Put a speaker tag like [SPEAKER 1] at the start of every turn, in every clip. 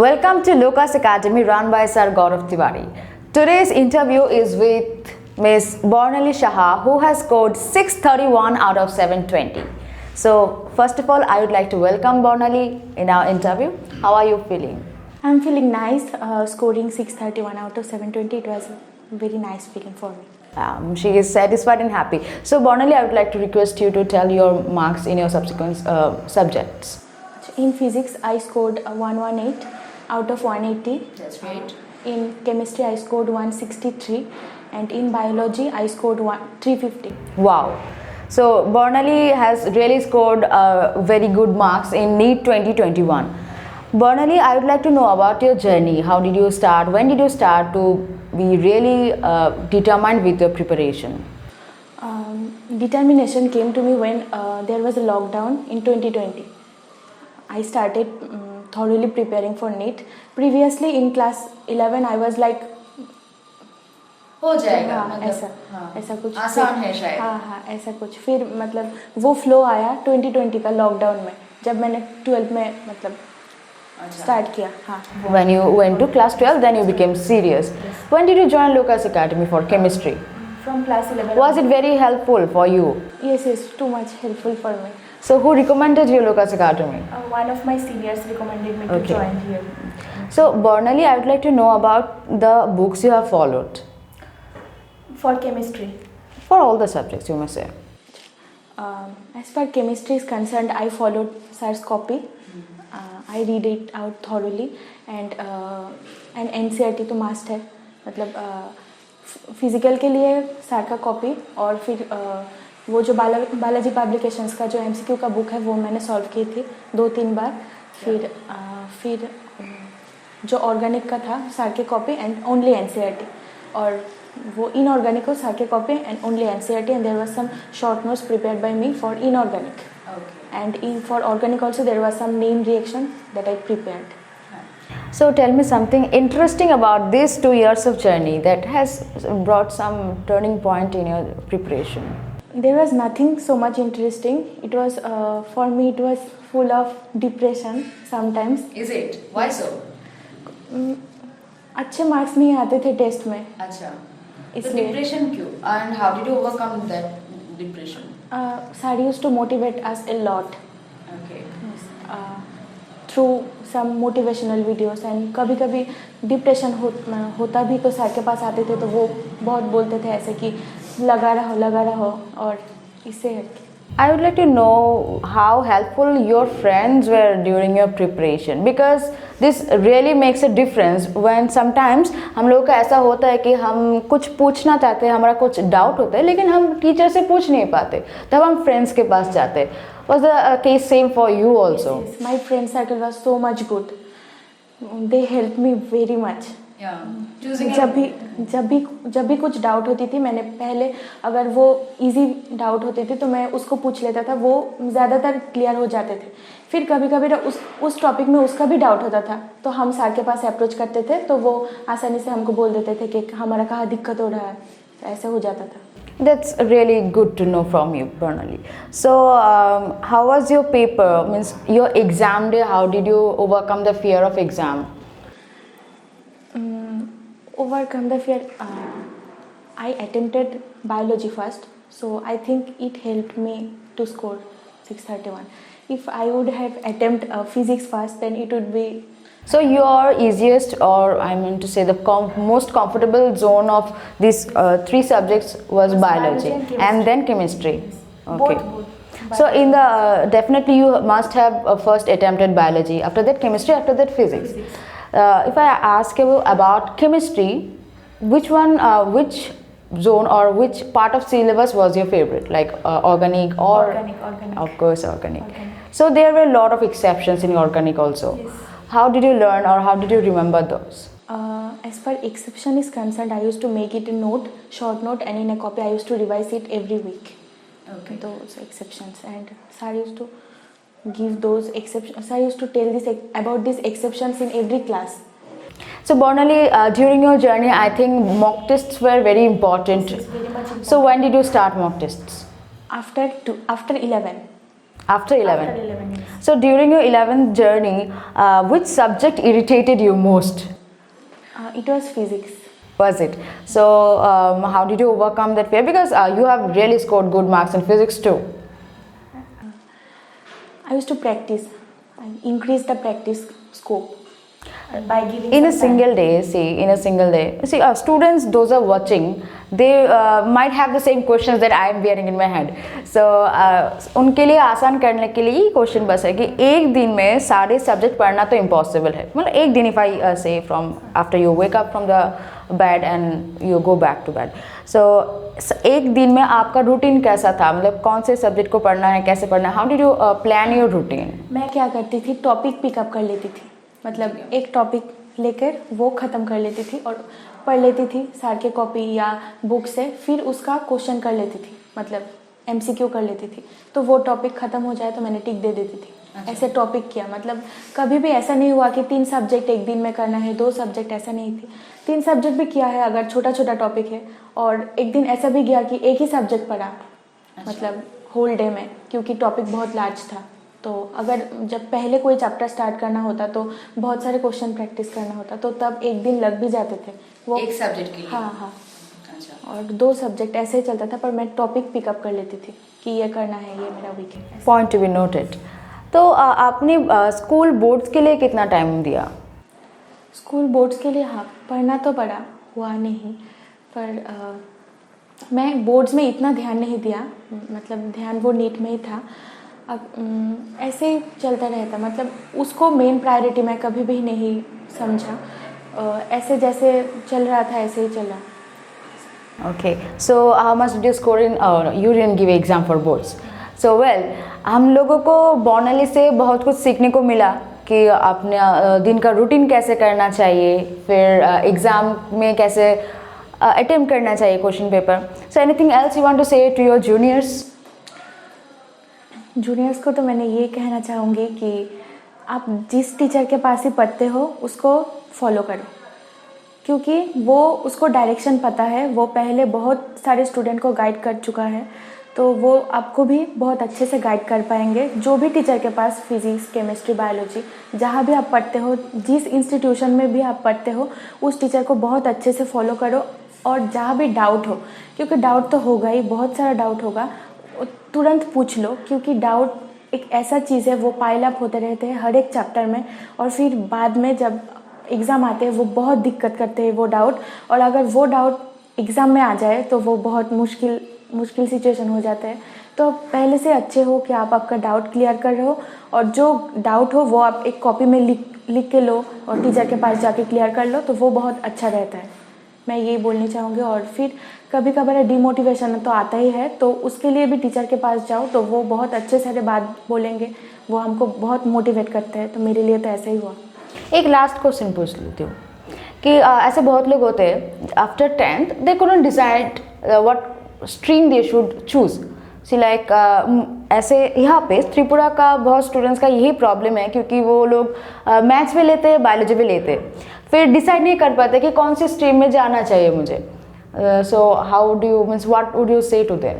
[SPEAKER 1] Welcome to Lucas Academy run by Sir Gaurav Tiwari. Today's interview is with Ms. Bornali Shaha, who has scored 631 out of 720. So first of all, I would like to welcome Bornali in our interview. How are you feeling?
[SPEAKER 2] I'm feeling nice. Scoring 631 out of 720, it was a very nice feeling for me.
[SPEAKER 1] She is satisfied and happy. So Bornali, I would like to request you to tell your marks in your subsequent subjects.
[SPEAKER 2] In physics, I scored 118 out of 180.
[SPEAKER 1] That's great.
[SPEAKER 2] In chemistry, I scored 163, and in biology, I scored 350.
[SPEAKER 1] Wow. So Bornali has really scored very good marks in NEET 2021. Bornali, I would like to know about your journey. How did you start? When did you start to be really determined with your preparation?
[SPEAKER 2] Determination came to me when there was a lockdown in 2020. I started thoroughly preparing for NEET. Previously in class 11 I was like
[SPEAKER 1] हो जाएगा
[SPEAKER 2] हाँ, ऐसा कुछ
[SPEAKER 1] आसान है शायद
[SPEAKER 2] हाँ ऐसा कुछ फिर मतलब वो फ्लो आया 2020 का लॉकडाउन में जब मैंने 12th में मतलब स्टार्ट किया हाँ.
[SPEAKER 1] When you went to class 12, then you became serious. When did you join Lucas Academy for chemistry?
[SPEAKER 2] From class 11.
[SPEAKER 1] Was it very helpful for you?
[SPEAKER 2] Yes, too much helpful for me.
[SPEAKER 1] So who recommended you Lucas Academy?
[SPEAKER 2] One of my seniors recommended me to join here.
[SPEAKER 1] So Bornali, I would like to know about the books you have followed.
[SPEAKER 2] For chemistry.
[SPEAKER 1] For all the subjects, you may say.
[SPEAKER 2] As far chemistry is concerned, I followed sir's copy. I read it out thoroughly and NCERT तो must है मतलब physical के लिए sir का copy और फिर वो जो बालाजी पब्लिकेशंस का जो MCQ का बुक है वो मैंने सॉल्व की थी 2-3 बार फिर जो ऑर्गेनिक का था सर की कॉपी एंड ओनली NCERT और वो इनऑर्गेनिक को सर की copy and only NCERT and there was some short notes prepared by me for inorganic. And for organic also there was some name reaction that I prepared.
[SPEAKER 1] So tell me something interesting about these 2 years of journey that has brought some turning point in your preparation.
[SPEAKER 2] There was nothing so much interesting. It was for me it was full of depression sometimes.
[SPEAKER 1] Is it? Why so?
[SPEAKER 2] अच्छे marks नहीं आते थे test में.
[SPEAKER 1] अच्छा.
[SPEAKER 2] इसलिए.
[SPEAKER 1] Depression क्यों? And how did you overcome that depression?
[SPEAKER 2] Sir used to motivate us a lot.
[SPEAKER 1] Okay.
[SPEAKER 2] Yes. Through some motivational videos and कभी-कभी depression होता भी तो सर के पास आते थे तो वो बहुत बोलते थे ऐसे कि लगा रहो और इससे
[SPEAKER 1] I would like to know how helpful your friends were during your preparation because this really makes a difference when sometimes हम लोगों का ऐसा होता है कि हम कुछ पूछना चाहते हैं हमारा कुछ डाउट होता है लेकिन हम टीचर से पूछ नहीं पाते तब हम फ्रेंड्स के पास जाते हैं. Was the case same for you also?
[SPEAKER 2] Yes, my friend circle was so much good. They helped me very much. जब भी कुछ डाउट होती थी मैंने पहले अगर वो इजी डाउट होती थी तो मैं उसको पूछ लेता था वो ज़्यादातर क्लियर हो जाते थे. फिर कभी उस टॉपिक में उसका भी डाउट होता था तो हम सर के पास अप्रोच करते थे तो वो आसानी से हमको बोल देते थे कि हमारा कहाँ दिक्कत हो रहा है ऐसे हो जाता था.
[SPEAKER 1] That's really good to know from you, Bornali. So, how was your paper? Means your exam day. How did you overcome the fear of exam?
[SPEAKER 2] Overcome the fear. I attempted biology first, so I think it helped me to score 631. If I would have attempted physics first, then it would be.
[SPEAKER 1] So your easiest, or I mean to say, the most comfortable zone of these 3 subjects was biology and then chemistry. Okay.
[SPEAKER 2] Both.
[SPEAKER 1] So in the definitely you must have first attempted biology. After that chemistry. After that physics. If I ask you about chemistry, which zone or which part of syllabus was your favorite? Like organic or
[SPEAKER 2] organic.
[SPEAKER 1] Of course, organic. So there were a lot of exceptions in organic also.
[SPEAKER 2] Yes.
[SPEAKER 1] How did you learn or how did you remember those?
[SPEAKER 2] As far exception is concerned, I used to make it a note, short note, and in a copy I used to revise it every week.
[SPEAKER 1] Okay.
[SPEAKER 2] Those exceptions, and sir used to give those exceptions. Sir used to tell about these exceptions in every class.
[SPEAKER 1] So Bornali, during your journey, I think mock tests were very important.
[SPEAKER 2] Yes, very much important.
[SPEAKER 1] So when did you start mock tests?
[SPEAKER 2] After 11.
[SPEAKER 1] After 11.
[SPEAKER 2] After 11 years.
[SPEAKER 1] So during your 11th journey, which subject irritated you most?
[SPEAKER 2] It was physics.
[SPEAKER 1] Was it? So how did you overcome that fear? Because you have really scored good marks in physics too.
[SPEAKER 2] I used to practice, increase the practice scope by giving
[SPEAKER 1] In a
[SPEAKER 2] some time.
[SPEAKER 1] single day, students, those are watching, they might have the same questions that I am bearing in my head. So उनके लिए आसान करने के लिए question बस है कि एक दिन में सारे सब्जेक्ट पढ़ना तो इम्पॉसिबल है. मतलब एक दिन, if I say from after you wake up from the bed and you go back to bed, so एक दिन में आपका रूटीन कैसा था? मतलब कौन से सब्जेक्ट को पढ़ना है, कैसे पढ़ना है? How did you plan your routine?
[SPEAKER 2] मैं क्या करती थी, टॉपिक पिकअप कर लेती थी. मतलब एक टॉपिक लेकर वो ख़त्म कर लेती थी और पढ़ लेती थी सर के कॉपी या बुक से. फिर उसका क्वेश्चन कर लेती थी, मतलब MCQ कर लेती थी. तो वो टॉपिक ख़त्म हो जाए तो मैंने टिक दे देती थी.
[SPEAKER 1] अच्छा.
[SPEAKER 2] ऐसे टॉपिक किया. मतलब कभी भी ऐसा नहीं हुआ कि 3 सब्जेक्ट एक दिन में करना है, 2 सब्जेक्ट, ऐसा नहीं थी. 3 सब्जेक्ट भी किया है अगर छोटा छोटा टॉपिक है. और एक दिन ऐसा भी गया कि एक ही सब्जेक्ट पढ़ा.
[SPEAKER 1] अच्छा.
[SPEAKER 2] मतलब होल डे में, क्योंकि टॉपिक बहुत लार्ज था. तो अगर जब पहले कोई चैप्टर स्टार्ट करना होता तो बहुत सारे क्वेश्चन प्रैक्टिस करना होता, तो तब एक दिन लग भी जाते थे वो
[SPEAKER 1] एक सब्जेक्ट के लिए?
[SPEAKER 2] हाँ.
[SPEAKER 1] अच्छा.
[SPEAKER 2] और 2 सब्जेक्ट ऐसे ही चलता था, पर मैं टॉपिक पिकअप कर लेती थी कि ये करना है, ये मेरा वीक है.
[SPEAKER 1] Point to be noted. तो आपने स्कूल बोर्ड्स के लिए कितना टाइम दिया?
[SPEAKER 2] स्कूल बोर्ड्स के लिए हाँ, पढ़ना तो पड़ा हुआ नहीं, पर मैं बोर्ड्स में इतना ध्यान नहीं दिया. मतलब ध्यान वो नीट में ही था. अब ऐसे ही चलता रहता. मतलब उसको मेन प्रायोरिटी मैं कभी भी नहीं समझा. ऐसे जैसे चल रहा था ऐसे ही चला.
[SPEAKER 1] Okay, so how much did you score in? You didn't give exam for boards. So well, हम लोगों को बॉर्नली से बहुत कुछ सीखने को मिला कि अपने दिन का रूटीन कैसे करना चाहिए, फिर एग्ज़ाम में कैसे अटेम्प्ट करना चाहिए question paper. So anything else you want to say to your juniors?
[SPEAKER 2] Juniors को तो मैंने ये कहना चाहूँगी कि आप जिस टीचर के पास ही पढ़ते हो उसको फॉलो करो, क्योंकि वो उसको डायरेक्शन पता है. वो पहले बहुत सारे स्टूडेंट को गाइड कर चुका है, तो वो आपको भी बहुत अच्छे से गाइड कर पाएंगे. जो भी टीचर के पास फिजिक्स, केमिस्ट्री, बायोलॉजी, जहाँ भी आप पढ़ते हो, जिस इंस्टीट्यूशन में भी आप पढ़ते हो, उस टीचर को बहुत अच्छे से फॉलो करो. और जहाँ भी डाउट हो, क्योंकि डाउट तो होगा ही, बहुत सारा डाउट होगा, तुरंत पूछ लो. क्योंकि डाउट एक ऐसा चीज़ है, वो पाइल अप होते रहते हैं हर एक चैप्टर में, और फिर बाद में जब एग्ज़ाम आते हैं वो बहुत दिक्कत करते हैं वो डाउट. और अगर वो डाउट एग्ज़ाम में आ जाए तो वो बहुत मुश्किल सिचुएशन हो जाता है. तो पहले से अच्छे हो कि आप आपका डाउट क्लियर कर रहे हो, और जो डाउट हो वो आप एक कॉपी में लिख के लो और टीचर के पास जाके क्लियर कर लो, तो वो बहुत अच्छा रहता है. मैं यही बोलनी चाहूँगी. और फिर कभी कभार डिमोटिवेशन तो आता ही है, तो उसके लिए भी टीचर के पास जाओ, तो वो बहुत अच्छे सारे बात बोलेंगे, वो हमको बहुत मोटिवेट करते हैं. तो मेरे लिए तो ऐसा ही हुआ.
[SPEAKER 1] एक लास्ट क्वेश्चन पूछ लेती हूँ कि ऐसे बहुत लोग होते हैं after 10th they couldn't decide what stream they should choose. See like ऐसे यहाँ पे त्रिपुरा का बहुत स्टूडेंट्स का यही प्रॉब्लम है, क्योंकि वो लोग मैथ्स भी लेते हैं, बायोलॉजी भी लेते हैं, फिर डिसाइड नहीं कर पाते कि कौन सी स्ट्रीम में जाना चाहिए मुझे. So how do you means what would you से टू देम?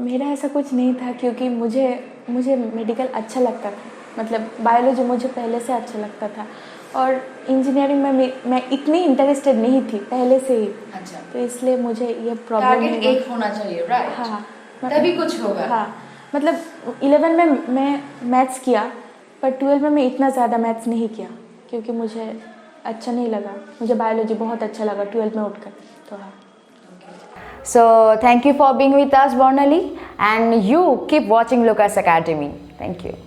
[SPEAKER 2] मेरा ऐसा कुछ नहीं था, क्योंकि मुझे मेडिकल अच्छा लगता था. मतलब बायोलॉजी मुझे पहले से अच्छा लगता था, और इंजीनियरिंग में मैं इतनी इंटरेस्टेड नहीं थी पहले से ही.
[SPEAKER 1] अच्छा.
[SPEAKER 2] तो इसलिए मुझे ये प्रॉब्लम
[SPEAKER 1] टारगेट एक होना चाहिए, राइट?
[SPEAKER 2] हाँ,
[SPEAKER 1] तभी कुछ होगा.
[SPEAKER 2] हाँ, मतलब 11 में मैं मैथ्स किया, पर 12 में मैं इतना ज़्यादा मैथ्स नहीं किया, क्योंकि मुझे अच्छा नहीं लगा. मुझे बायोलॉजी बहुत अच्छा लगा 12 में उठकर. तो हाँ.
[SPEAKER 1] So thank you for being with us, Bornali, and you keep watching Lucas Academy. Thank you.